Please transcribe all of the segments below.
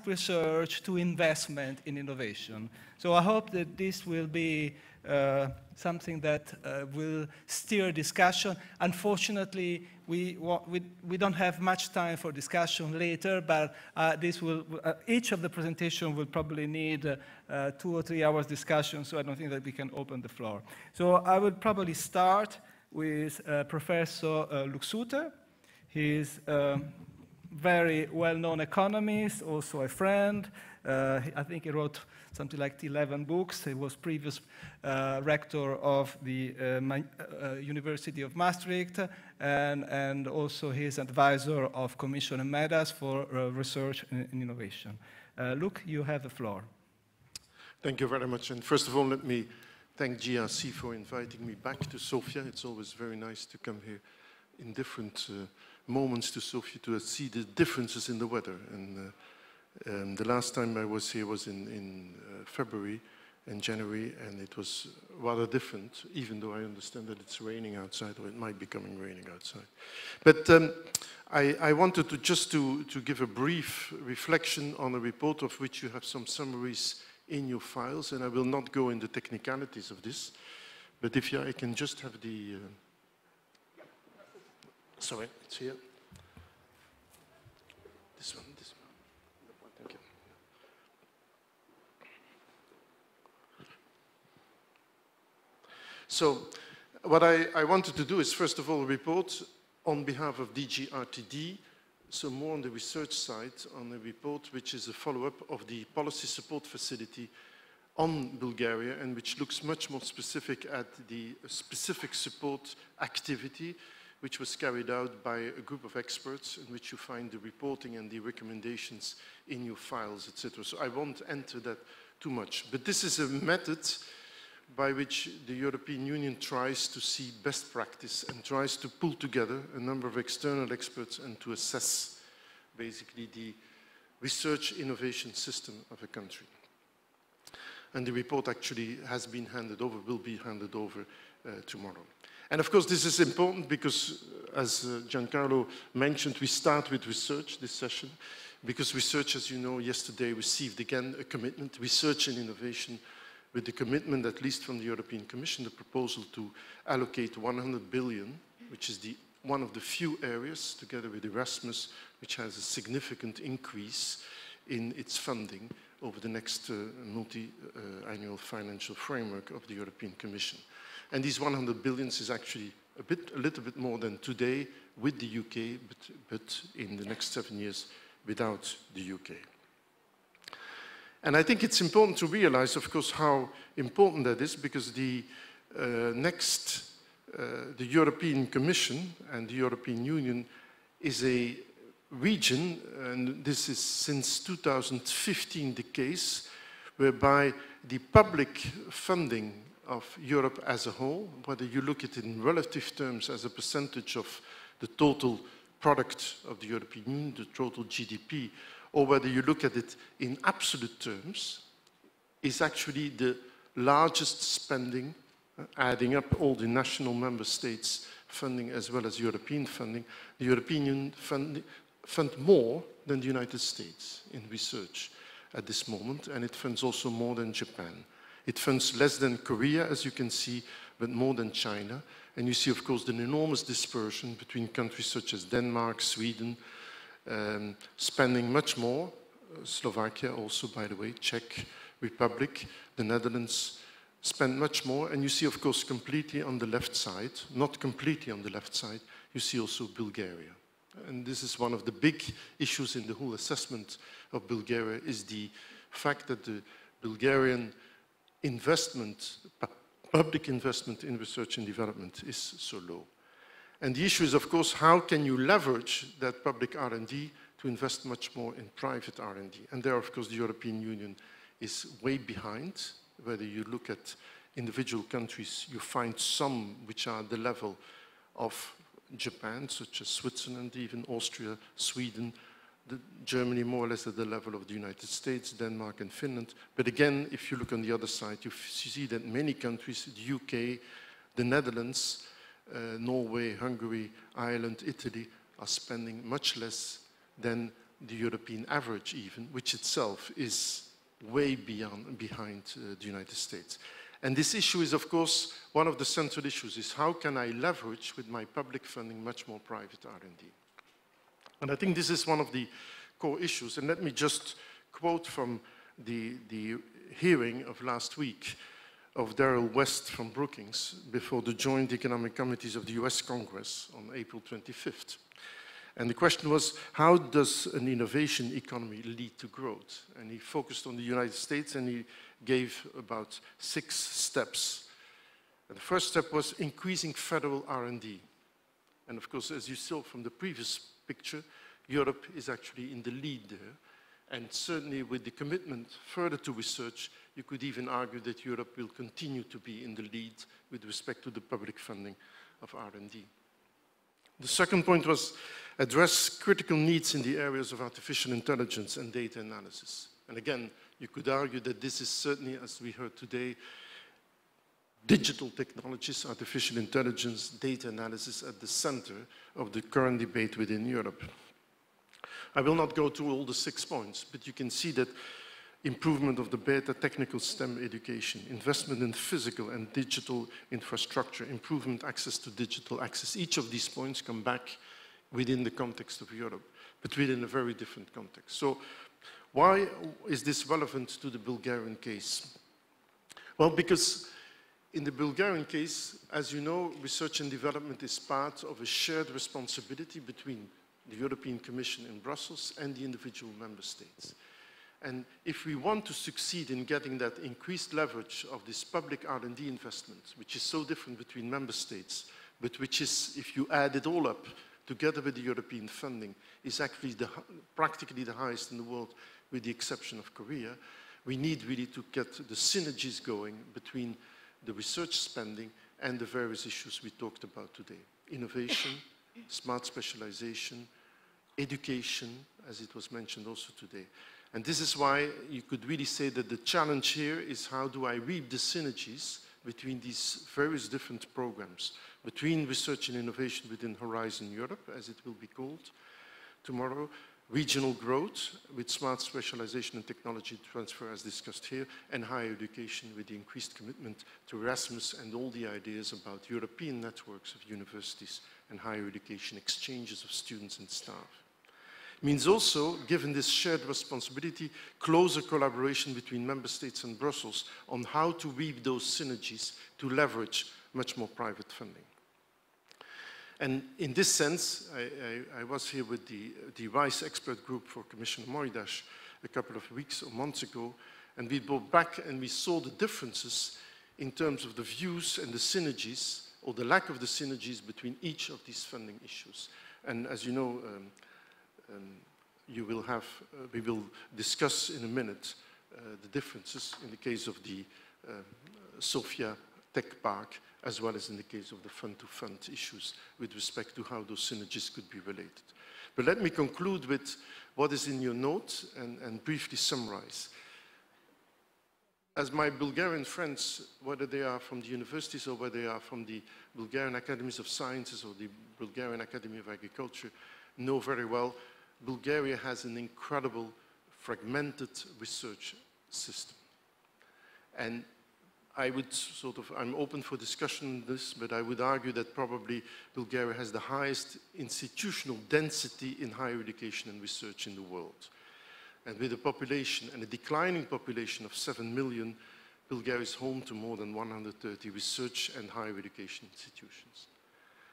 research to investment in innovation. So I hope that this will be something that will steer discussion. Unfortunately, we don't have much time for discussion later, but each of the presentations will probably need 2 or 3 hours discussion, so I don't think that we can open the floor. So I would probably start with Professor Luxuter. He's a very well-known economist, also a friend. I think he wrote something like 11 books. He was previous rector of the University of Maastricht, and also he's advisor of Commission and Medas for research and innovation. Luc, you have the floor. Thank you very much. And first of all, let me thank GRC for inviting me back to Sofia. It's always very nice to come here in different moments to Sofia to see the differences in the weather. And the last time I was here was in February and January, and it was rather different, even though I understand that it's raining outside, or it might be raining outside. But I wanted to just to give a brief reflection on a report of which you have some summaries in your files, and I will not go into technicalities of this, but if I can just have the... sorry, it's here. This one. Thank you. So, what I wanted to do is, first of all, report on behalf of DG RTD, so more on the research side, on a report which is a follow-up of the policy support facility on Bulgaria, and which looks much more specific at the specific support activity which was carried out by a group of experts, in which you find the reporting and the recommendations in your files, etc. So I won't enter that too much. But this is a method by which the European Union tries to see best practice and tries to pull together a number of external experts and to assess basically the research innovation system of a country. And the report actually has been handed over, will be handed over tomorrow. And of course, this is important because, as Giancarlo mentioned, we start with research this session, because research, as you know, yesterday received again a commitment, research and innovation, with the commitment, at least from the European Commission, the proposal to allocate 100 billion, which is one of the few areas, together with Erasmus, which has a significant increase in its funding over the next multi-annual financial framework of the European Commission. And these 100 billions is actually a little bit more than today with the UK, but in the next 7 years without the UK. And I think it's important to realize, of course, how important that is, because the European Commission and the European Union is a region, and this is since 2015 the case, whereby the public funding of Europe as a whole, whether you look at it in relative terms as a percentage of the total product of the European Union, the total GDP, or whether you look at it in absolute terms, is actually the largest spending, adding up all the national member states funding as well as European funding. The European Union fund more than the United States in research at this moment, and it funds also more than Japan. It funds less than Korea, as you can see, but more than China. And you see, of course, an enormous dispersion between countries such as Denmark, Sweden, spending much more, Slovakia also, by the way, Czech Republic, the Netherlands spend much more. And you see, of course, completely on the left side, not completely on the left side, you see also Bulgaria. And this is one of the big issues in the whole assessment of Bulgaria, is the fact that the Bulgarian investment, public investment in research and development is so low. And the issue is, of course, how can you leverage that public R&D to invest much more in private R&D? And there, of course, the European Union is way behind. Whether you look at individual countries, you find some which are at the level of Japan, such as Switzerland, even Austria, Sweden, Germany more or less at the level of the United States, Denmark and Finland. But again, if you look on the other side, you see that many countries, the UK, the Netherlands, Norway, Hungary, Ireland, Italy, are spending much less than the European average even, which itself is way behind the United States. And this issue is, of course, one of the central issues is how can I leverage with my public funding much more private R&D? And I think this is one of the core issues. And let me just quote from the hearing of last week of Darrell West from Brookings before the Joint Economic Committees of the US Congress on April 25th. And the question was, how does an innovation economy lead to growth? And he focused on the United States and he gave about 6 steps. And the first step was increasing federal R&D. And of course, as you saw from the previous picture, Europe is actually in the lead there. And certainly with the commitment further to research, you could even argue that Europe will continue to be in the lead with respect to the public funding of R&D. The second point was address critical needs in the areas of artificial intelligence and data analysis. And again, you could argue that this is certainly, as we heard today, digital technologies, artificial intelligence, data analysis at the center of the current debate within Europe. I will not go through all the 6 points, but you can see that improvement of the beta technical STEM education, investment in physical and digital infrastructure, improvement access to digital access. Each of these points come back within the context of Europe, but within a very different context. So why is this relevant to the Bulgarian case? Well, because in the Bulgarian case, as you know, research and development is part of a shared responsibility between the European Commission in Brussels and the individual member states. And if we want to succeed in getting that increased leverage of this public R&D investment, which is so different between member states, but which is, if you add it all up, together with the European funding, is actually practically the highest in the world, with the exception of Korea, we need really to get the synergies going between the research spending and the various issues we talked about today. Innovation, smart specialization, education, as it was mentioned also today. And this is why you could really say that the challenge here is how do I reap the synergies between these various different programs, between research and innovation within Horizon Europe, as it will be called tomorrow, regional growth with smart specialization and technology transfer as discussed here, and higher education with the increased commitment to Erasmus and all the ideas about European networks of universities and higher education exchanges of students and staff. Means also, given this shared responsibility, closer collaboration between member states and Brussels on how to reap those synergies to leverage much more private funding. And in this sense, I was here with the RISE expert group for Commissioner Moedas a couple of weeks or months ago, and we brought back and we saw the differences in terms of the views and the synergies, or the lack of the synergies between each of these funding issues. And as you know, we will discuss in a minute the differences in the case of the Sofia Tech Park, as well as in the case of the fund-to-fund issues with respect to how those synergies could be related. But let me conclude with what is in your note and briefly summarize. As my Bulgarian friends, whether they are from the universities or whether they are from the Bulgarian Academies of Sciences or the Bulgarian Academy of Agriculture, know very well, Bulgaria has an incredible fragmented research system. And I'm open for discussion on this, but I would argue that probably Bulgaria has the highest institutional density in higher education and research in the world. And with a population, and a declining population of 7 million, Bulgaria is home to more than 130 research and higher education institutions.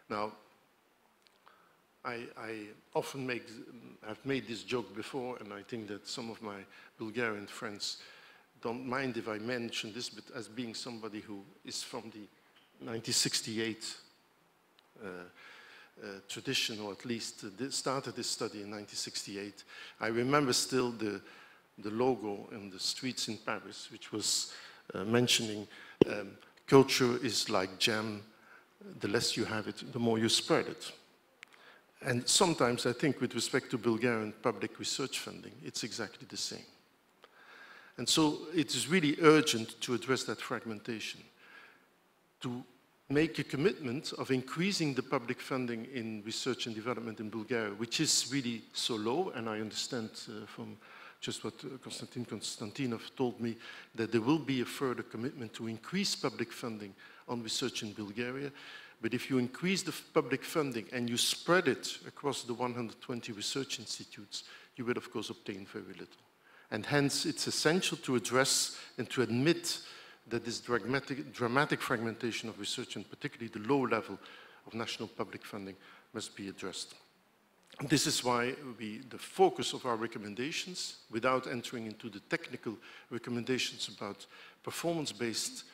Now, I often have made this joke before, and I think that some of my Bulgarian friends don't mind if I mention this, but as being somebody who is from the 1968 tradition, or at least started this study in 1968, I remember still the logo in the streets in Paris, which was mentioning culture is like jam, the less you have it, the more you spread it. And sometimes I think with respect to Bulgarian public research funding, it's exactly the same. And so it is really urgent to address that fragmentation, to make a commitment of increasing the public funding in research and development in Bulgaria, which is really so low, and I understand from just what Konstantin Konstantinov told me, that there will be a further commitment to increase public funding on research in Bulgaria. But if you increase the public funding and you spread it across the 120 research institutes, you will of course obtain very little. And hence it's essential to address and to admit that this dramatic fragmentation of research, and particularly the low level of national public funding, must be addressed. And this is why the focus of our recommendations, without entering into the technical recommendations about performance-based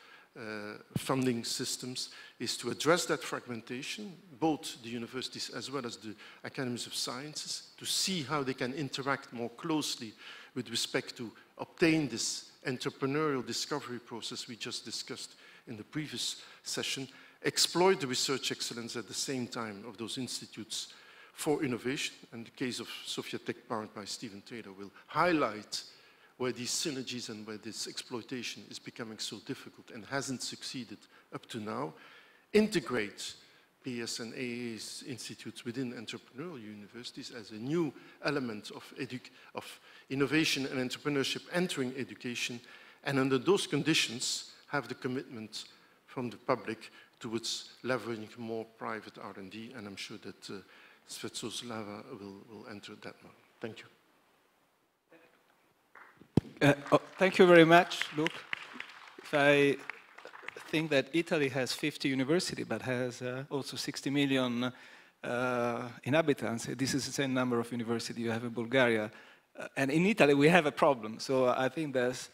funding systems, is to address that fragmentation, both the universities as well as the academies of sciences, to see how they can interact more closely with respect to obtain this entrepreneurial discovery process we just discussed in the previous session, exploit the research excellence at the same time of those institutes for innovation. And the case of Sofia Tech Park by Stephen Taylor will highlight where these synergies and where this exploitation is becoming so difficult and hasn't succeeded up to now. Integrate PS and AA's institutes within entrepreneurial universities as a new element of innovation and entrepreneurship entering education, and under those conditions have the commitment from the public towards leveraging more private R&D, and I'm sure that Svetozlava will enter that one. Thank you. Thank you very much, Luke. If I think that Italy has 50 universities, but has also 60 million inhabitants, this is the same number of universities you have in Bulgaria. And in Italy, we have a problem. So I think there's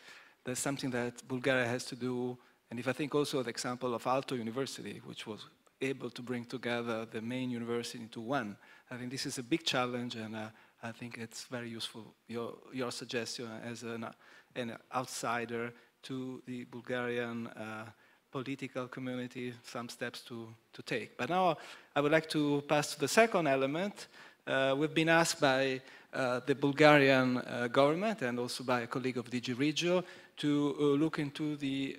something that Bulgaria has to do. And if I think also of the example of Aalto University, which was able to bring together the main university into one, I think this is a big challenge, and I think it's very useful, your suggestion as an outsider to the Bulgarian political community, some steps to take. But now I would like to pass to the second element. We've been asked by the Bulgarian government and also by a colleague of DG Regio to look into the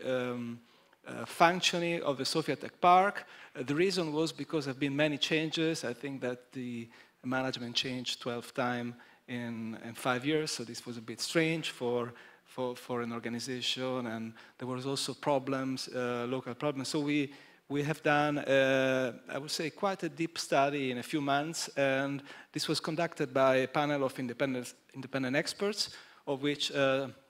functioning of the Sofia Tech Park. The reason was because there have been many changes. I think that the management changed 12 times in 5 years, so this was a bit strange for an organization, and there was also problems, local problems. So we have done, I would say, quite a deep study in a few months, and this was conducted by a panel of independent experts, of which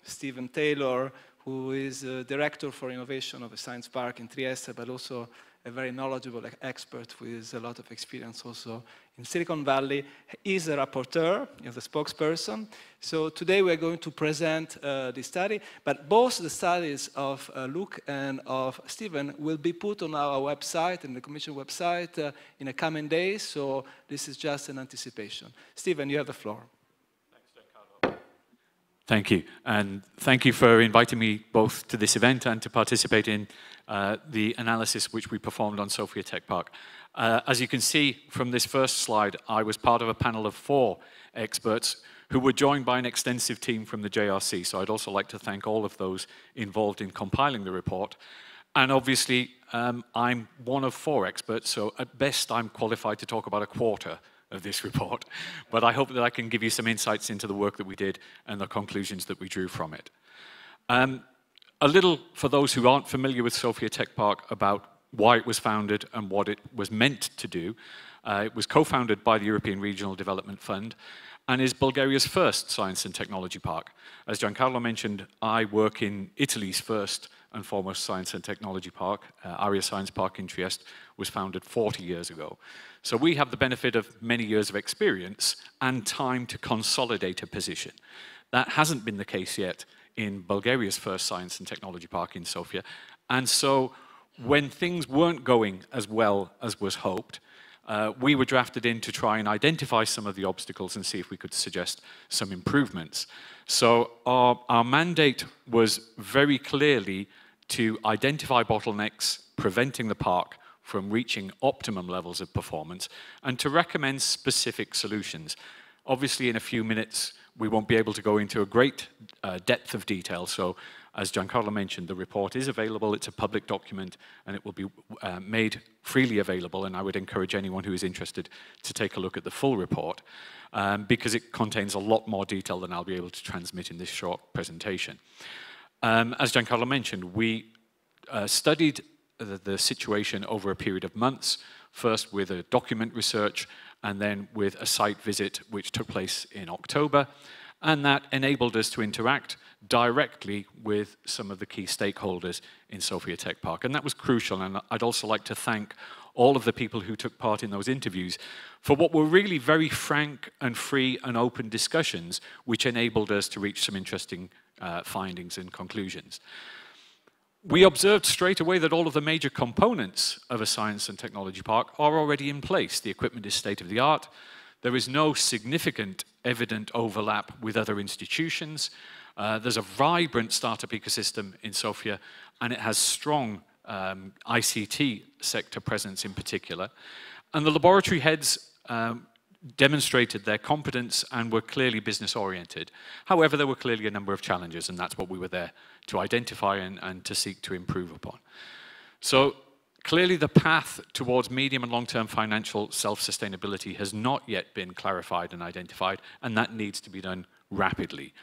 Stephen Taylor, who is Director for Innovation of a Science Park in Trieste, but also a very knowledgeable expert with a lot of experience also in Silicon Valley, is a rapporteur, is the spokesperson. So today we're going to present this study, but both the studies of Luke and of Stephen will be put on our website, in the Commission website, in the coming days, so this is just an anticipation. Stephen, you have the floor. Thank you, and thank you for inviting me both to this event and to participate in the analysis which we performed on Sofia Tech Park. As you can see from this first slide, I was part of a panel of 4 experts who were joined by an extensive team from the JRC, so I'd also like to thank all of those involved in compiling the report. And obviously, I'm one of 4 experts, so at best I'm qualified to talk about a quarter of this report, but I hope that I can give you some insights into the work that we did and the conclusions that we drew from it. A little, for those who aren't familiar with Sofia Tech Park, about why it was founded and what it was meant to do. It was co-founded by the European Regional Development Fund and is Bulgaria's first science and technology park. As Giancarlo mentioned, I work in Italy's first and foremost science and technology park. Aria Science Park in Trieste was founded 40 years ago. So we have the benefit of many years of experience and time to consolidate a position. That hasn't been the case yet in Bulgaria's first science and technology park in Sofia. And so when things weren't going as well as was hoped, we were drafted in to try and identify some of the obstacles and see if we could suggest some improvements. So our mandate was very clearly to identify bottlenecks preventing the park from reaching optimum levels of performance and to recommend specific solutions. Obviously, in a few minutes, we won't be able to go into a great depth of detail, so as Giancarlo mentioned, the report is available. It's a public document, and it will be made freely available, and I would encourage anyone who is interested to take a look at the full report, because it contains a lot more detail than I'll be able to transmit in this short presentation. As Giancarlo mentioned, we studied the situation over a period of months, first with a document research and then with a site visit which took place in October, and that enabled us to interact directly with some of the key stakeholders in Sofia Tech Park, and that was crucial. And I'd also like to thank all of the people who took part in those interviews for what were really very frank and free and open discussions, which enabled us to reach some interesting findings and conclusions. We observed straight away that all of the major components of a science and technology park are already in place. The equipment is state-of-the-art. There is no significant evident overlap with other institutions. There's a vibrant startup ecosystem in Sofia, and it has strong ICT sector presence in particular. And the laboratory heads demonstrated their competence and were clearly business-oriented. However, there were clearly a number of challenges, and that's what we were there to identify and to seek to improve upon. So clearly the path towards medium and long-term financial self-sustainability has not yet been clarified and identified, and that needs to be done rapidly.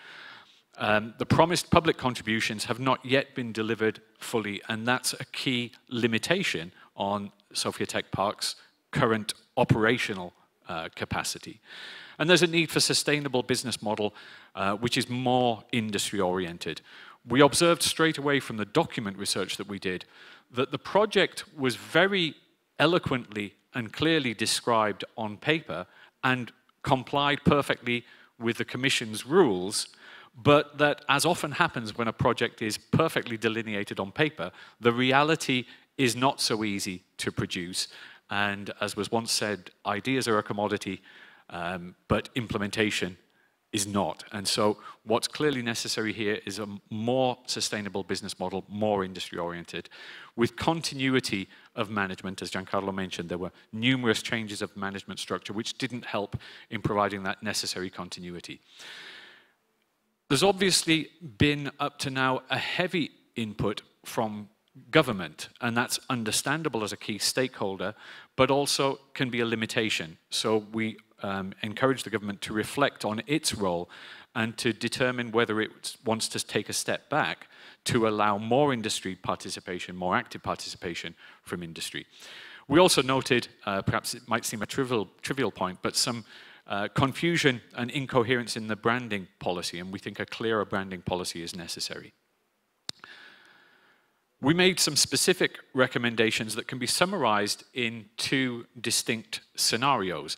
The promised public contributions have not yet been delivered fully, and that's a key limitation on Sofia Tech Park's current operational capacity. And there's a need for sustainable business model which is more industry-oriented. We observed straight away from the document research that we did that the project was very eloquently and clearly described on paper and complied perfectly with the Commission's rules, but that, as often happens when a project is perfectly delineated on paper, the reality is not so easy to produce. And as was once said, ideas are a commodity, but implementation is not. And so what's clearly necessary here is a more sustainable business model, more industry-oriented, with continuity of management. As Giancarlo mentioned, there were numerous changes of management structure which didn't help in providing that necessary continuity. There's obviously been, up to now, a heavy input from government, and that's understandable as a key stakeholder, but also can be a limitation. So we encourage the government to reflect on its role and to determine whether it wants to take a step back to allow more industry participation, more active participation from industry. We also noted, perhaps it might seem a trivial point, but some confusion and incoherence in the branding policy, and we think a clearer branding policy is necessary. We made some specific recommendations that can be summarized in two distinct scenarios.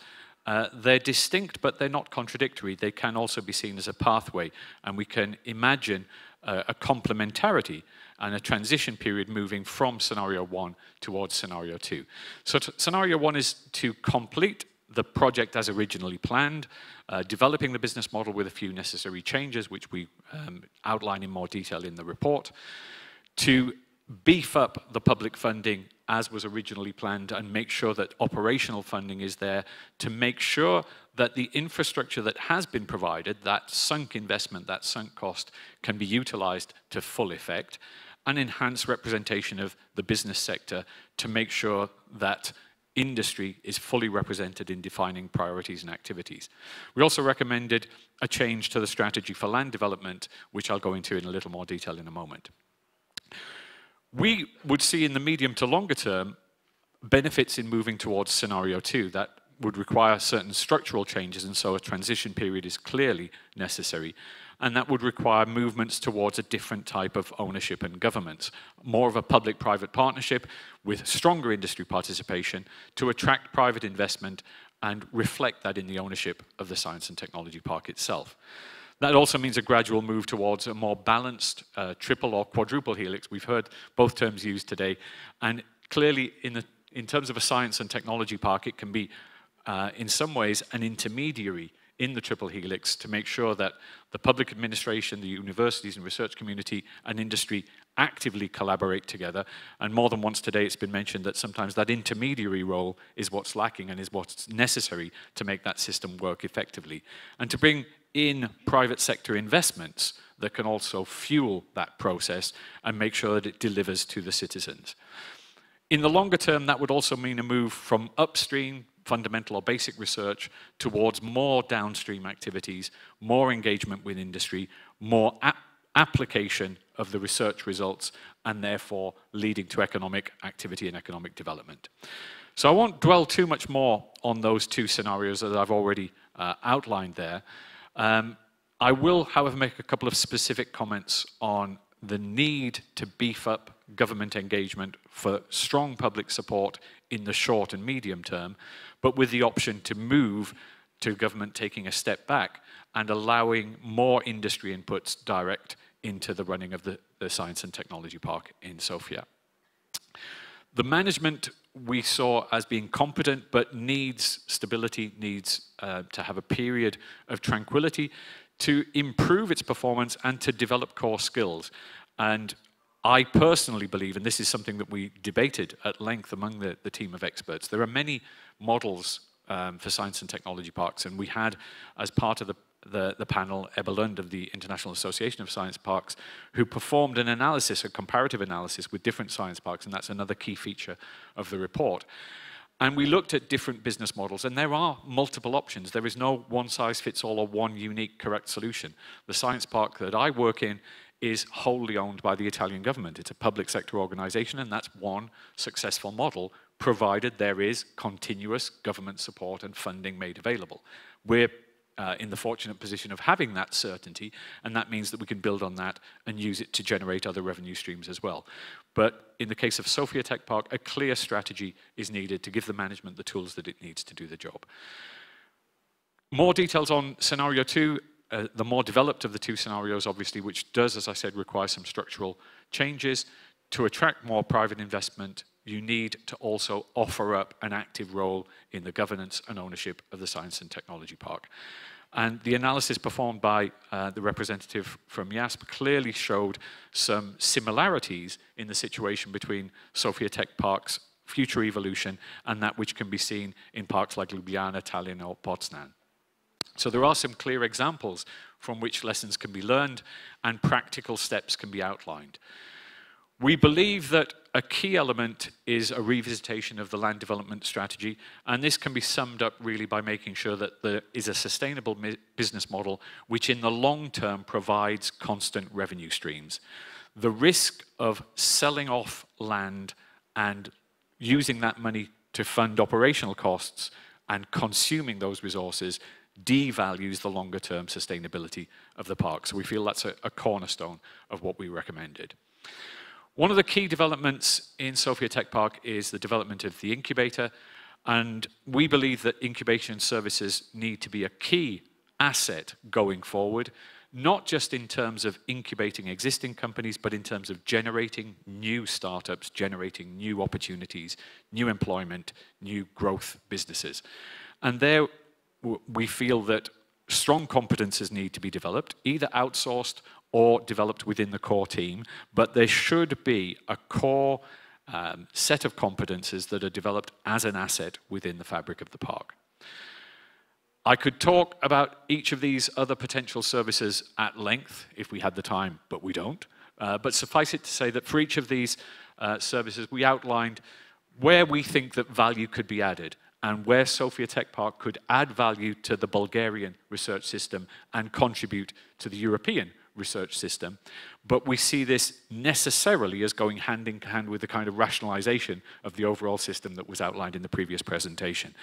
They're distinct, but they're not contradictory. They can also be seen as a pathway, and we can imagine a complementarity and a transition period moving from scenario 1 towards scenario 2. So scenario 1 is to complete the project as originally planned, developing the business model with a few necessary changes, which we outline in more detail in the report, to beef up the public funding as was originally planned and make sure that operational funding is there, to make sure that the infrastructure that has been provided, that sunk investment, that sunk cost, can be utilized to full effect, and enhance representation of the business sector to make sure that industry is fully represented in defining priorities and activities. We also recommended a change to the strategy for land development, which I'll go into in a little more detail in a moment. We would see in the medium to longer term benefits in moving towards scenario 2. That would require certain structural changes, and so a transition period is clearly necessary. And that would require movements towards a different type of ownership and governance, more of a public-private partnership with stronger industry participation to attract private investment and reflect that in the ownership of the Science and Technology Park itself. That also means a gradual move towards a more balanced triple or quadruple helix. We've heard both terms used today. And clearly, in terms of a science and technology park, it can be, in some ways, an intermediary in the triple helix to make sure that the public administration, the universities and research community and industry actively collaborate together. And more than once today, it's been mentioned that sometimes that intermediary role is what's lacking and is what's necessary to make that system work effectively. And to bring in private sector investments that can also fuel that process and make sure that it delivers to the citizens. In the longer term, that would also mean a move from upstream fundamental or basic research towards more downstream activities, more engagement with industry, more application of the research results, and therefore leading to economic activity and economic development. So I won't dwell too much more on those two scenarios that I've already outlined there. I will, however, make a couple of specific comments on the need to beef up government engagement for strong public support in the short and medium term, but with the option to move to government taking a step back and allowing more industry inputs direct into the running of the Science and Technology Park in Sofia. The management we saw as being competent, but needs stability, needs to have a period of tranquility to improve its performance and to develop core skills. And I personally believe, and this is something that we debated at length among the team of experts, there are many models for science and technology parks, and we had, as part of the panel, Ebba Lund of the International Association of Science Parks, who performed an analysis, a comparative analysis with different science parks, and that's another key feature of the report. And we looked at different business models, and there are multiple options. There is no one-size-fits-all or one unique correct solution. The science park that I work in is wholly owned by the Italian government. It's a public sector organization, and that's one successful model, provided there is continuous government support and funding made available. We're in the fortunate position of having that certainty, and that means that we can build on that and use it to generate other revenue streams as well. But in the case of Sofia Tech Park, a clear strategy is needed to give the management the tools that it needs to do the job. More details on scenario 2, the more developed of the two scenarios, obviously, which does, as I said, require some structural changes. To attract more private investment, you need to also offer up an active role in the governance and ownership of the Science and Technology Park. And the analysis performed by the representative from YASP clearly showed some similarities in the situation between Sofia Tech Park's future evolution and that which can be seen in parks like Ljubljana, Tallinn, or Poznan. So there are some clear examples from which lessons can be learned and practical steps can be outlined. We believe that a key element is a revisitation of the land development strategy, and this can be summed up really by making sure that there is a sustainable business model which in the long term provides constant revenue streams. The risk of selling off land and using that money to fund operational costs and consuming those resources devalues the longer term sustainability of the park. So we feel that's a cornerstone of what we recommended. One of the key developments in Sofia Tech Park is the development of the incubator, and we believe that incubation services need to be a key asset going forward, not just in terms of incubating existing companies, but in terms of generating new startups, generating new opportunities, new employment, new growth businesses. And there we feel that strong competences need to be developed, either outsourced or developed within the core team, but there should be a core set of competences that are developed as an asset within the fabric of the park. I could talk about each of these other potential services at length if we had the time, but we don't. But suffice it to say that for each of these services, we outlined where we think that value could be added and where Sofia Tech Park could add value to the Bulgarian research system and contribute to the European research system. But we see this necessarily as going hand in hand with the kind of rationalization of the overall system that was outlined in the previous presentation.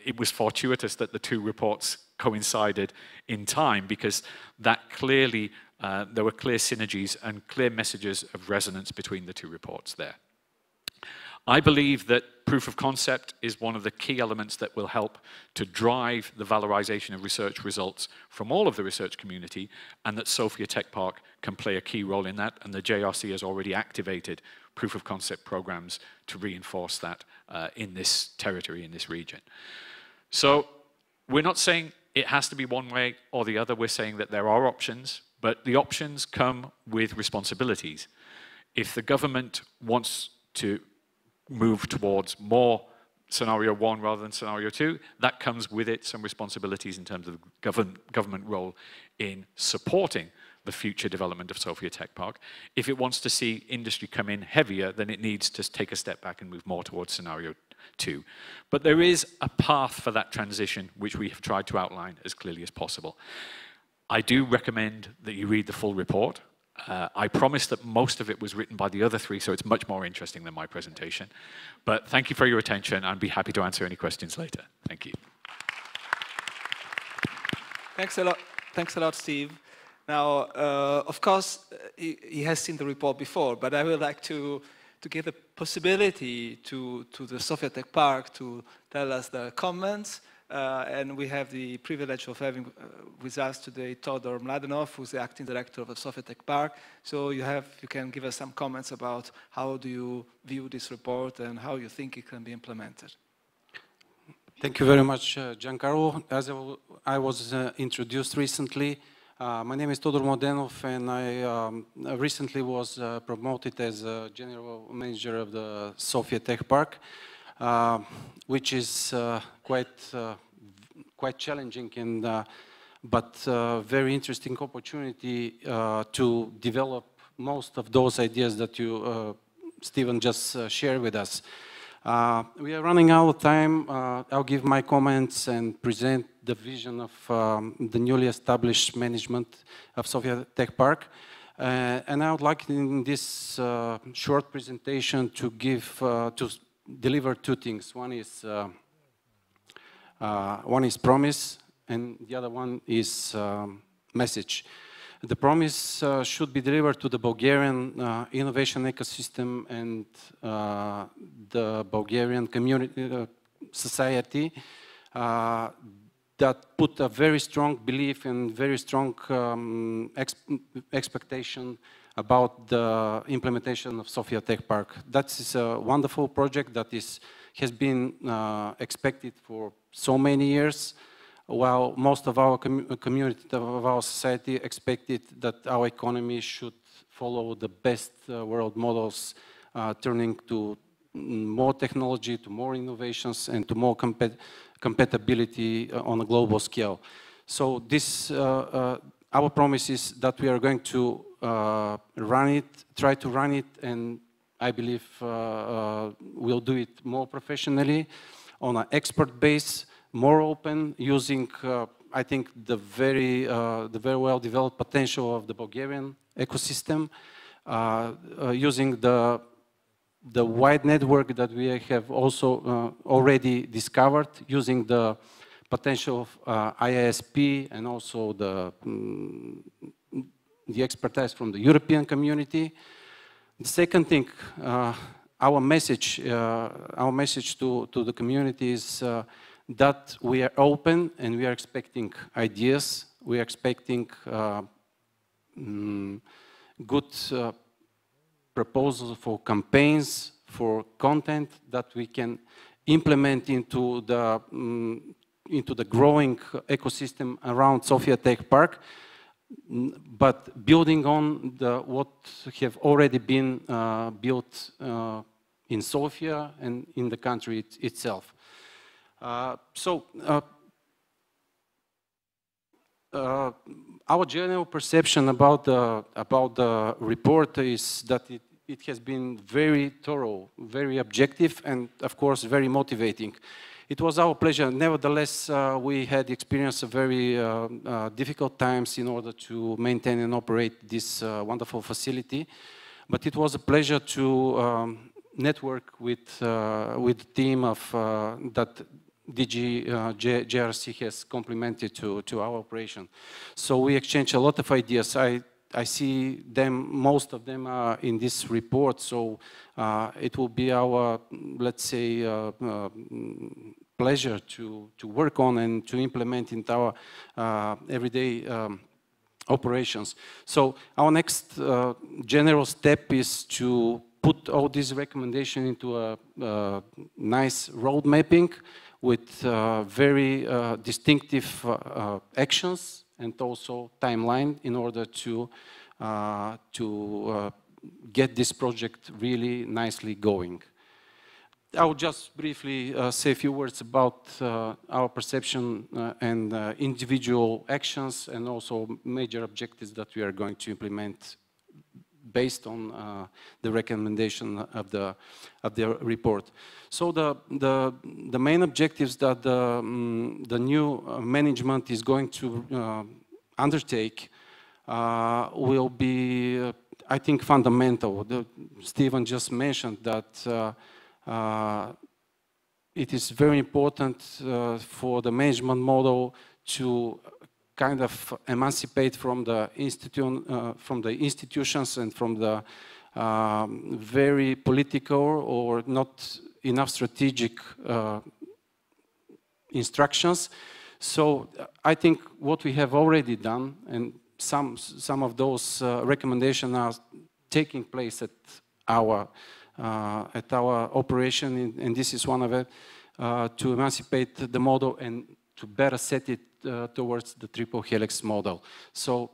It was fortuitous that the two reports coincided in time because that clearly, there were clear synergies and clear messages of resonance between the two reports there. I believe that proof of concept is one of the key elements that will help to drive the valorization of research results from all of the research community, and that Sofia Tech Park can play a key role in that, and the JRC has already activated proof of concept programs to reinforce that in this territory, in this region. So we're not saying it has to be one way or the other, we're saying that there are options, but the options come with responsibilities. If the government wants to move towards more scenario 1 rather than scenario 2, that comes with it some responsibilities in terms of government role in supporting the future development of Sofia Tech Park. If it wants to see industry come in heavier, then it needs to take a step back and move more towards scenario 2. But there is a path for that transition, which we have tried to outline as clearly as possible. I do recommend that you read the full report. I promise that most of it was written by the other three, so it's much more interesting than my presentation. But thank you for your attention. I'd be happy to answer any questions later. Thank you. Thanks a lot. Thanks a lot, Steve. Now, of course, he has seen the report before, but I would like to give the possibility to the Sofia Tech Park to tell us their comments. And we have the privilege of having with us today Todor Mladenov, who's the acting director of the Sofia Tech Park. So you can give us some comments about how do you view this report and how you think it can be implemented. Thank you very much, Giancarlo. As I was introduced recently, my name is Todor Mladenov, and I recently was promoted as general manager of the Sofia Tech Park, which is quite challenging and but very interesting opportunity to develop most of those ideas that you, Stephen, just shared with us. We are running out of time. I'll give my comments and present the vision of the newly established management of Sofia Tech Park. And I would like in this short presentation to deliver two things. One is promise, and the other one is message. The promise should be delivered to the Bulgarian innovation ecosystem and the Bulgarian community, society that put a very strong belief and very strong expectation about the implementation of Sofia Tech Park. That is a wonderful project that has been expected for so many years, while most of our community, of our society, expected that our economy should follow the best world models, turning to more technology, to more innovations, and to more compatibility on a global scale. So this, our promise is that we are going to try to run it, and I believe we'll do it more professionally, on an expert base, more open, using, I think, the very well developed potential of the Bulgarian ecosystem, using the wide network that we have also already discovered, using the potential of IISP and also the expertise from the European community. The second thing, our message to the community is that we are open and we are expecting ideas, we are expecting good proposals for campaigns, for content that we can implement into the growing ecosystem around Sofia Tech Park, but building on what have already been built in Sofia and in the country itself. Our general perception about the report is that it has been very thorough, very objective, and of course very motivating. It was our pleasure. Nevertheless, we had experienced very difficult times in order to maintain and operate this wonderful facility. But it was a pleasure to network with the team of that DG JRC has complemented to our operation. So we exchanged a lot of ideas. I see them, most of them are in this report, so it will be our, let's say, pleasure to work on and to implement into our everyday operations. So our next general step is to put all these recommendations into a nice road mapping with very distinctive actions and also timeline in order to get this project really nicely going. I will just briefly say a few words about our perception and individual actions and also major objectives that we are going to implement based on the recommendation of the report. So the main objectives that the new management is going to undertake will be, I think, fundamental. Stephen just mentioned that it is very important for the management model to kind of emancipate from the institutions and from the very political or not enough strategic instructions. So I think what we have already done, and some of those recommendations are taking place at our operation, and this is one of it, to emancipate the model and to better set it towards the triple helix model. So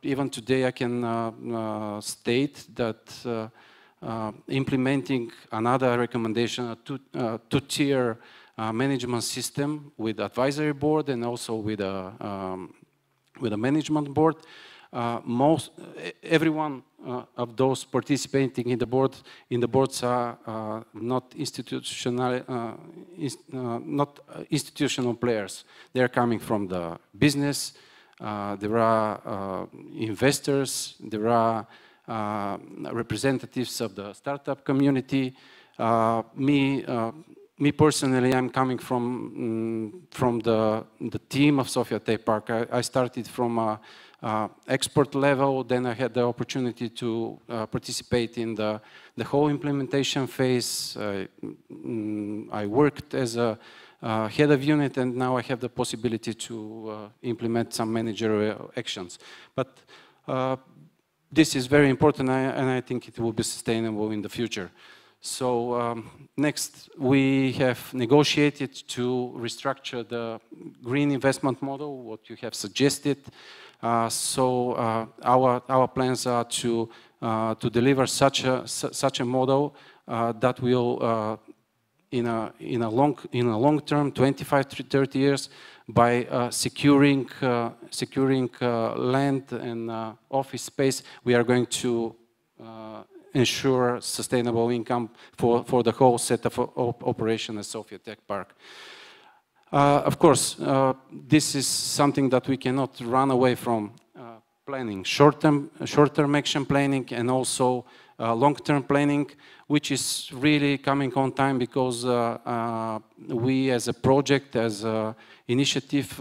even today I can state that implementing another recommendation, a two-tier management system with advisory board and also with a management board. Everyone of those participating in the boards are not institutional players. They are coming from the business. There are investors. There are representatives of the startup community. Me personally, I'm coming from the team of Sofia Tech Park. I started from expert level, then I had the opportunity to participate in the whole implementation phase. I worked as a head of unit, and now I have the possibility to implement some managerial actions. But this is very important, and I think it will be sustainable in the future. So next, we have negotiated to restructure the green investment model, what you have suggested. So our plans are to deliver such a model that will, in a long term, 25 to 30 years, by securing land and office space, we are going to ensure sustainable income for the whole set of operation at Sofia Tech Park. Of course, this is something that we cannot run away from planning. Short-term action planning and also long-term planning, which is really coming on time because we as a project, as an initiative,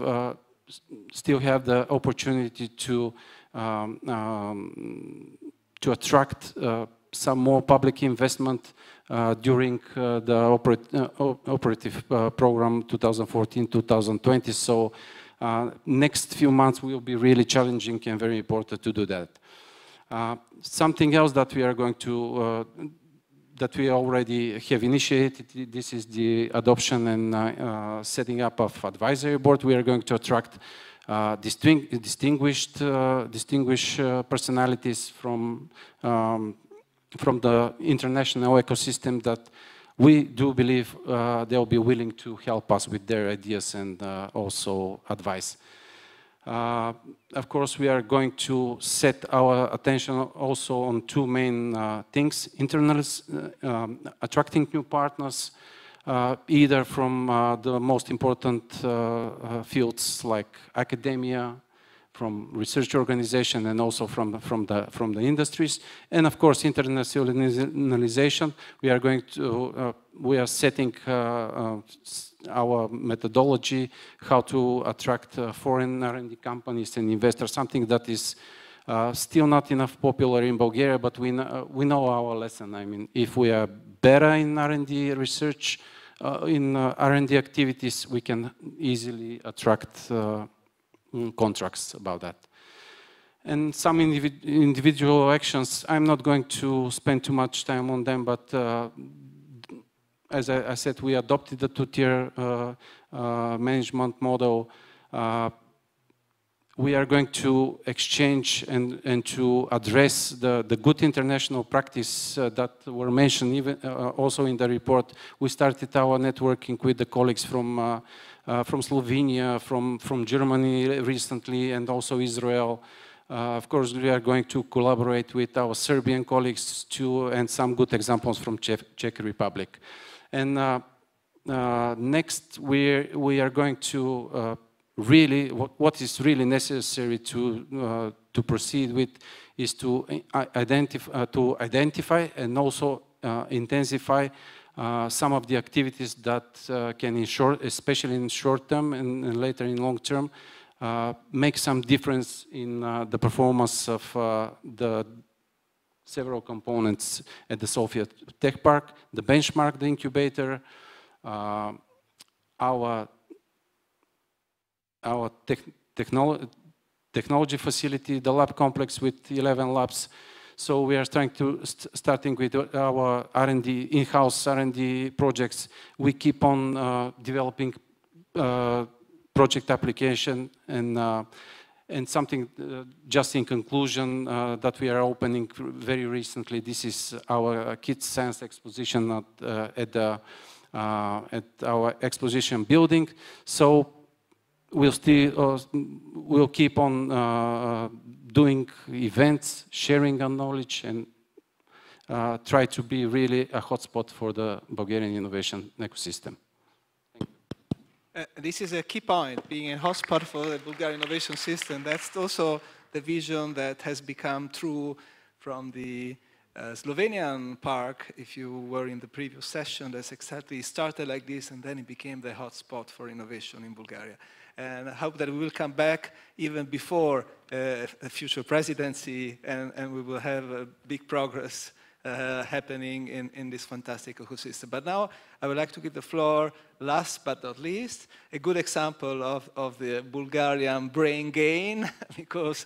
still have the opportunity to attract some more public investment during the operative program 2014-2020. So next few months will be really challenging and very important to do that. Something else that we are going to, that we already have initiated, this is the adoption and setting up of advisory board. We are going to attract distinguished personalities from the international ecosystem that we do believe they'll be willing to help us with their ideas and also advice. Of course, we are going to set our attention also on two main things: attracting new partners, either from the most important fields like academia, from research organization, and also from the industries, and of course internationalization. We are setting our methodology how to attract foreign R&D companies and investors. Something that is still not enough popular in Bulgaria, but we know our lesson. I mean, if we are better in R&D research, in R&D activities, we can easily attract contracts about that. And some individual actions, I'm not going to spend too much time on them, but as I said, we adopted the two-tier management model. we are going to exchange and to address the good international practice that were mentioned even also in the report. We started our networking with the colleagues from Slovenia, from Germany recently, and also Israel. Of course, we are going to collaborate with our Serbian colleagues too, and some good examples from Czech Republic. And next, we are going to really, what is really necessary to proceed with is to identify and also intensify some of the activities that can, especially in short term and later in long term, make some difference in the performance of the several components at the Sofia Tech Park, the benchmark, the incubator, our technology facility, the lab complex with 11 labs. So we are trying to, starting with our R&D, in-house R&D projects. We keep on developing project application and something just in conclusion that we are opening very recently. This is our Kids Science exposition at our exposition building. So we'll keep on doing events, sharing our knowledge, and try to be really a hotspot for the Bulgarian innovation ecosystem. This is a key point, being a hotspot for the Bulgarian innovation system. That's also the vision that has become true from the Slovenian park. If you were in the previous session, that's exactly started like this, and then it became the hotspot for innovation in Bulgaria. And I hope that we will come back even before a future presidency, and we will have a big progress happening in this fantastic ecosystem. But now I would like to give the floor, last but not least, a good example of the Bulgarian brain gain, because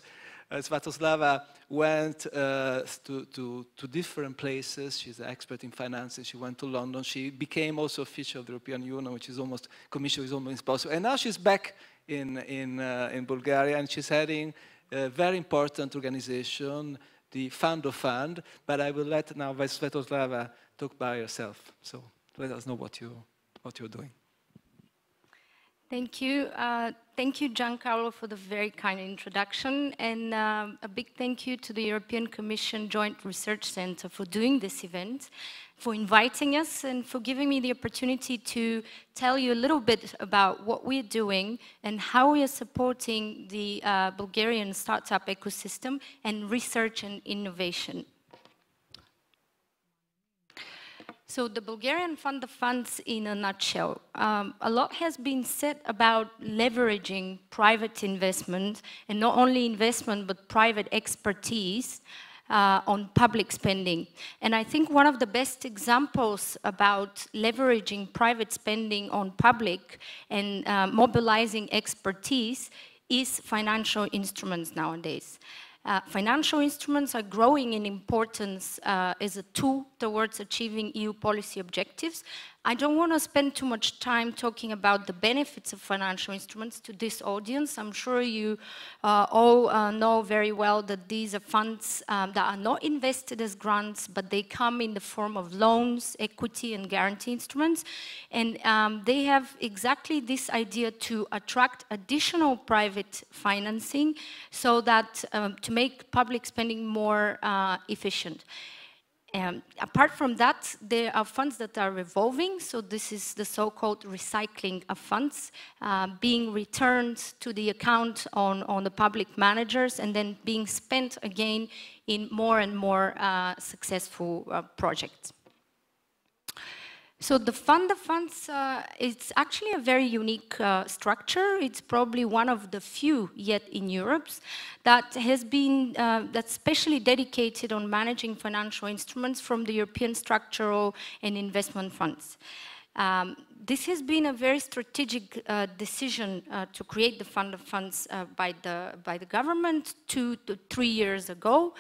Svatoslava went to different places. She's an expert in finances. She went to London. She became also official of the European Union, which is almost, Commission is almost impossible. And now she's back in Bulgaria, and she's heading a very important organization, the Fund of Fund. But I will let now Svatoslava talk by herself. So let us know what you're doing. Thank you. Thank you, Giancarlo, for the very kind introduction. And a big thank you to the European Commission Joint Research Center for doing this event, for inviting us, and for giving me the opportunity to tell you a little bit about what we're doing and how we are supporting the Bulgarian startup ecosystem and research and innovation. So the Bulgarian Fund of Funds in a nutshell. A lot has been said about leveraging private investment, and not only investment, but private expertise on public spending. And I think one of the best examples about leveraging private spending on public and mobilizing expertise is financial instruments nowadays. Financial instruments are growing in importance as a tool towards achieving EU policy objectives. I don't want to spend too much time talking about the benefits of financial instruments to this audience. I'm sure you all know very well that these are funds that are not invested as grants, but they come in the form of loans, equity, and guarantee instruments. And they have exactly this idea to attract additional private financing so that to make public spending more efficient. Apart from that, there are funds that are revolving, so this is the so-called recycling of funds being returned to the account on the public managers and then being spent again in more and more successful projects. So the Fund of Funds, it's actually a very unique structure. It's probably one of the few yet in Europe that has been, that's specially dedicated on managing financial instruments from the European structural and investment funds. This has been a very strategic decision to create the Fund of Funds by the government 2 to 3 years ago.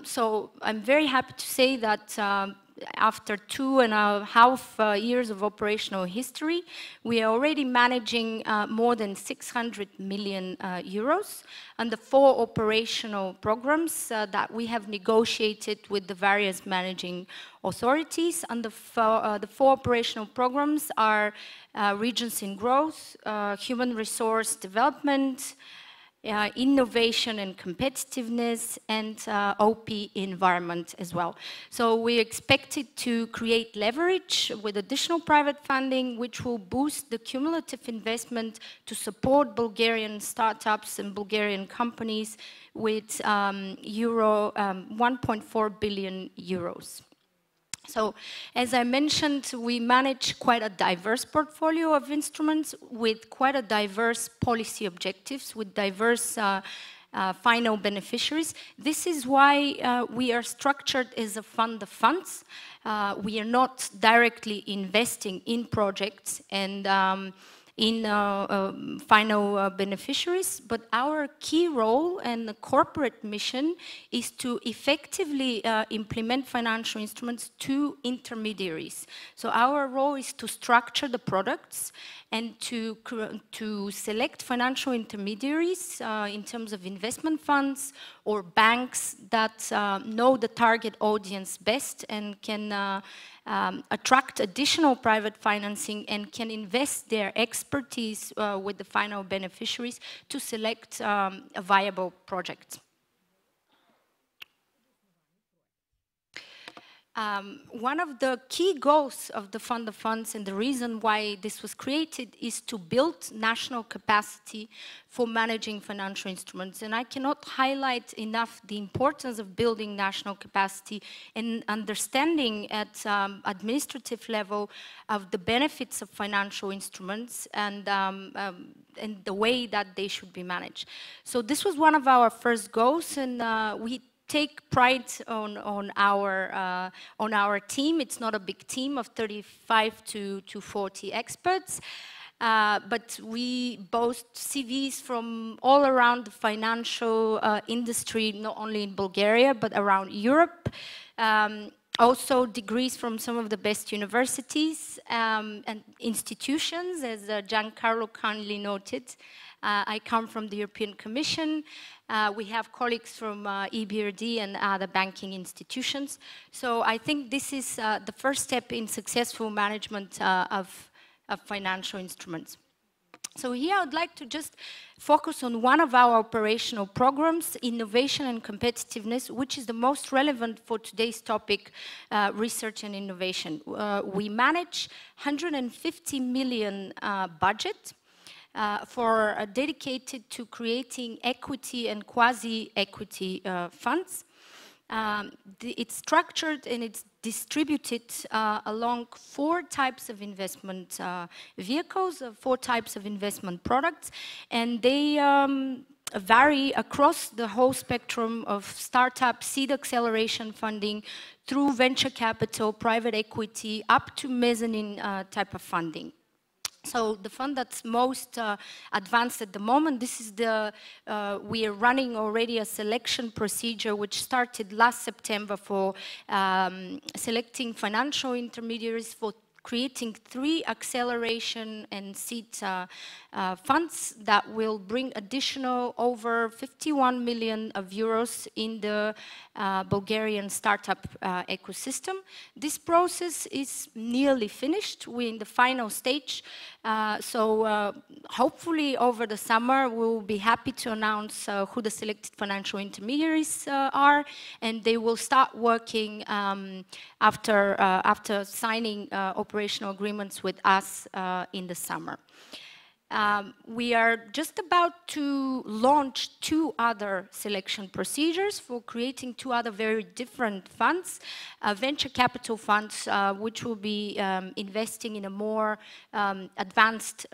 So I'm very happy to say that after 2.5 years of operational history, we are already managing more than 600 million euros under 4 operational programs that we have negotiated with the various managing authorities. And the 4 operational programs are Regions in Growth, Human Resource Development, Innovation and Competitiveness, and OP Environment as well. So we expect it to create leverage with additional private funding, which will boost the cumulative investment to support Bulgarian startups and Bulgarian companies with euro 1.4 billion euros. So, as I mentioned, we manage quite a diverse portfolio of instruments with quite a diverse policy objectives, with diverse final beneficiaries. This is why we are structured as a fund of funds. We are not directly investing in projects and in final beneficiaries, but our key role and the corporate mission is to effectively implement financial instruments to intermediaries. So our role is to structure the products and to select financial intermediaries in terms of investment funds or banks that know the target audience best and can attract additional private financing and can invest their expertise with the final beneficiaries to select a viable project. One of the key goals of the Fund of Funds and the reason why this was created is to build national capacity for managing financial instruments. And I cannot highlight enough the importance of building national capacity and understanding at administrative level of the benefits of financial instruments and the way that they should be managed. So this was one of our first goals, and we take pride on our team. It's not a big team of 35 to 40 experts, but we boast CVs from all around the financial industry, not only in Bulgaria, but around Europe. Also degrees from some of the best universities and institutions, as Giancarlo kindly noted. I come from the European Commission. We have colleagues from EBRD and other banking institutions. So I think this is the first step in successful management of financial instruments. So here I would like to just focus on one of our operational programs, Innovation and Competitiveness, which is the most relevant for today's topic, research and innovation. We manage 150 million budget dedicated to creating equity and quasi-equity funds. It's structured and it's distributed along 4 types of investment vehicles, 4 types of investment products, and they vary across the whole spectrum of startup, seed acceleration funding, through venture capital, private equity, up to mezzanine type of funding. So the fund that's most advanced at the moment, this is we are running already a selection procedure which started last September for selecting financial intermediaries for creating 3 acceleration and seed funds that will bring additional over 51 million euros in the Bulgarian startup ecosystem. This process is nearly finished. We're in the final stage. So hopefully over the summer we'll be happy to announce who the selected financial intermediaries are, and they will start working after signing operational agreements with us in the summer. We are just about to launch 2 other selection procedures for creating 2 other very different funds, venture capital funds, which will be investing in a more advanced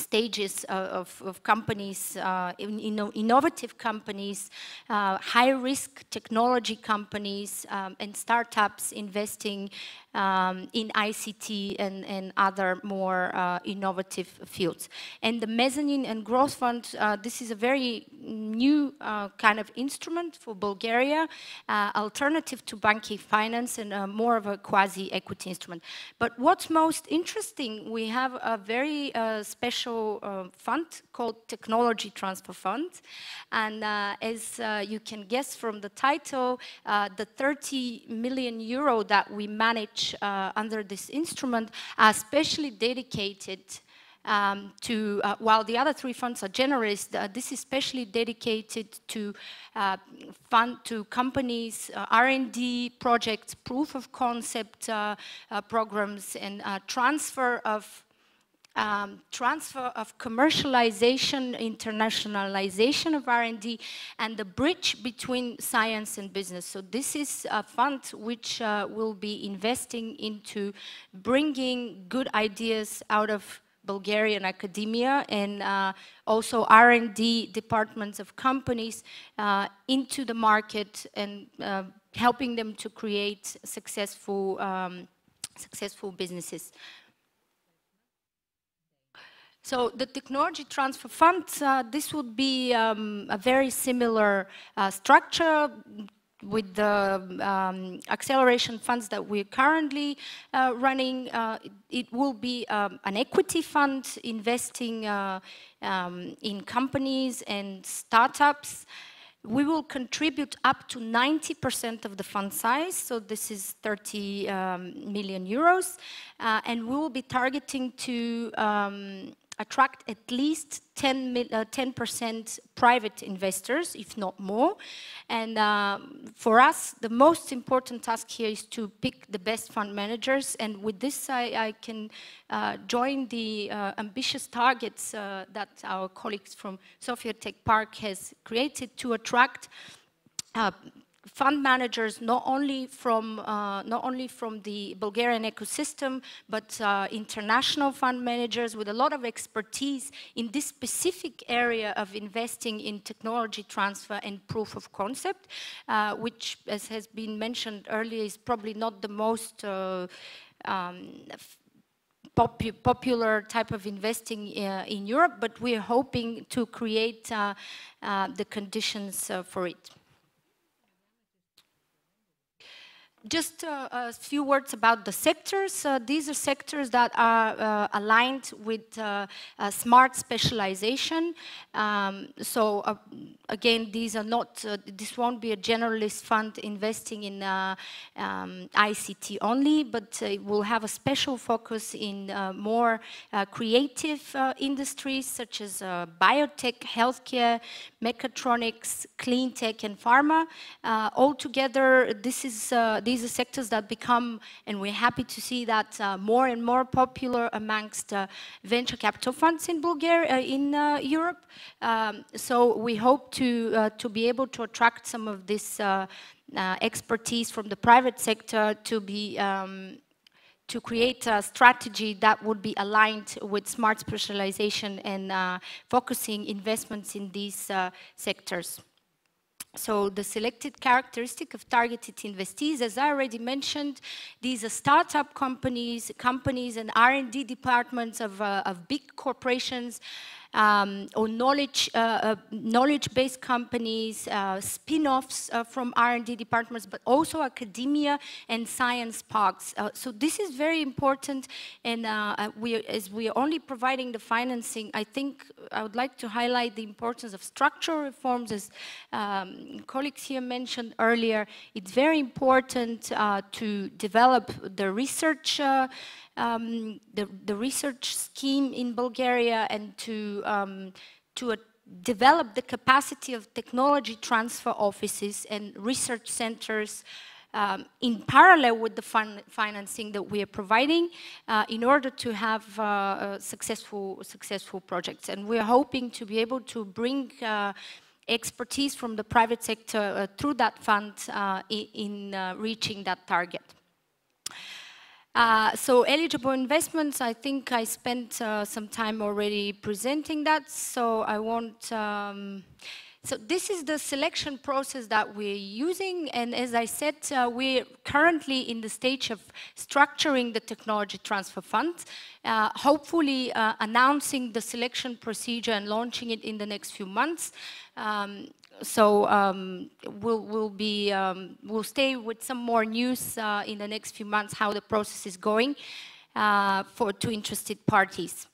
stages of companies, innovative companies, high-risk technology companies, and startups investing in ICT and other more innovative fields. And the mezzanine and growth fund, this is a very new kind of instrument for Bulgaria, alternative to banking finance and more of a quasi-equity instrument. But what's most interesting, we have a very special fund called Technology Transfer Fund. And as you can guess from the title, the 30 million euro that we manage under this instrument are specially dedicated to, while the other three funds are generous, this is specially dedicated to companies, R&D projects, proof of concept programs, and transfer of commercialization, internationalization of R&D, and the bridge between science and business. So this is a fund which will be investing into bringing good ideas out of Bulgarian academia and also R&D departments of companies into the market and helping them to create successful businesses. So the Technology Transfer Fund, this would be a very similar structure with the acceleration funds that we're currently running. It will be an equity fund investing in companies and startups. We will contribute up to 90% of the fund size, so this is 30 million euros, and we will be targeting to attract at least 10% private investors, if not more. And for us, the most important task here is to pick the best fund managers. And with this, I can join the ambitious targets that our colleagues from Sofia Tech Park has created to attract fund managers not only from the Bulgarian ecosystem, but international fund managers with a lot of expertise in this specific area of investing in technology transfer and proof of concept, which, as has been mentioned earlier, is probably not the most popular type of investing in Europe, but we're hoping to create the conditions for it. Just a few words about the sectors. These are sectors that are aligned with smart specialization. Again, these are not, this won't be a generalist fund investing in ICT only, but it will have a special focus in more creative industries such as biotech, healthcare, mechatronics, clean tech, and pharma. Altogether, these are sectors that become, and we're happy to see that more and more popular amongst venture capital funds in Bulgaria, in Europe. So we hope to be able to attract some of this expertise from the private sector to create a strategy that would be aligned with smart specialization and focusing investments in these sectors. So the selected characteristic of targeted investees, as I already mentioned, these are startup companies and R&D departments of big corporations, or knowledge-based companies, spin-offs from R&D departments, but also academia and science parks. So this is very important, and as we are only providing the financing, I think I would like to highlight the importance of structural reforms, as colleagues here mentioned earlier. It's very important to develop the research the research scheme in Bulgaria and to develop the capacity of technology transfer offices and research centers in parallel with the financing that we are providing in order to have successful projects. And we are hoping to be able to bring expertise from the private sector through that fund in reaching that target. So eligible investments, I think I spent some time already presenting that, so I won't... so this is the selection process that we're using, and as I said, we're currently in the stage of structuring the technology transfer fund, hopefully announcing the selection procedure and launching it in the next few months. We'll stay with some more news in the next few months how the process is going to interested parties.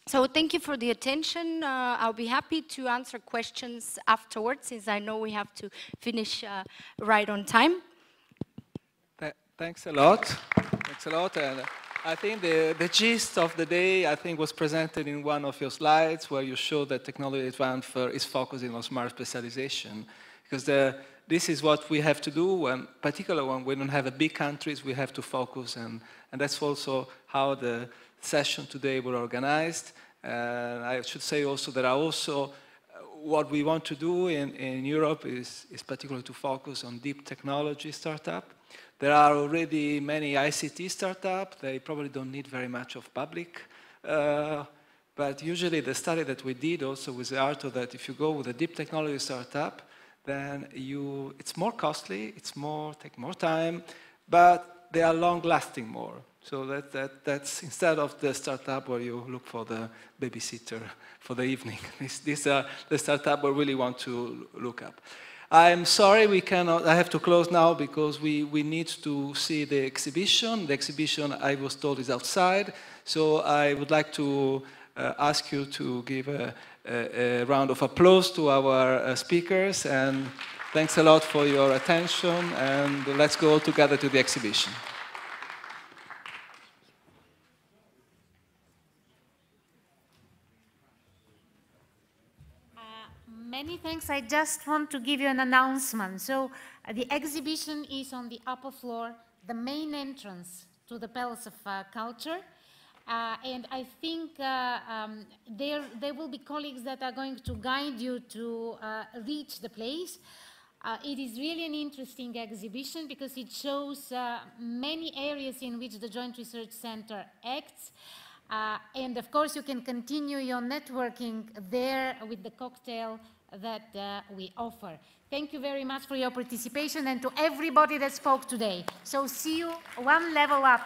So thank you for the attention. I'll be happy to answer questions afterwards, since I know we have to finish right on time. Thanks a lot. Thanks a lot. And I think the gist of the day, I think, was presented in one of your slides, where you showed that technology transfer is focusing on smart specialization. Because this is what we have to do, and particularly when we don't have a big countries, we have to focus, and that's also how the session today were organized. And I should say also that what we want to do in Europe is particularly to focus on deep technology startup. There are already many ICT startups. They probably don't need very much of public. But usually the study that we did also with Arto, that if you go with a deep technology startup, then it's more costly, take more time, but they are long-lasting more. So that's instead of the startup where you look for the babysitter for the evening. These are the startup we really want to look up. I'm sorry we cannot, I have to close now because we need to see the exhibition. The exhibition, I was told, is outside. So I would like to ask you to give a round of applause to our speakers, and thanks a lot for your attention, and let's go together to the exhibition. Many thanks. I just want to give you an announcement. So the exhibition is on the upper floor, the main entrance to the Palace of Culture. And I think there will be colleagues that are going to guide you to reach the place. It is really an interesting exhibition because it shows many areas in which the Joint Research Center acts. And of course, you can continue your networking there with the cocktail that we offer. Thank you very much for your participation and to everybody that spoke today. So see you one level up.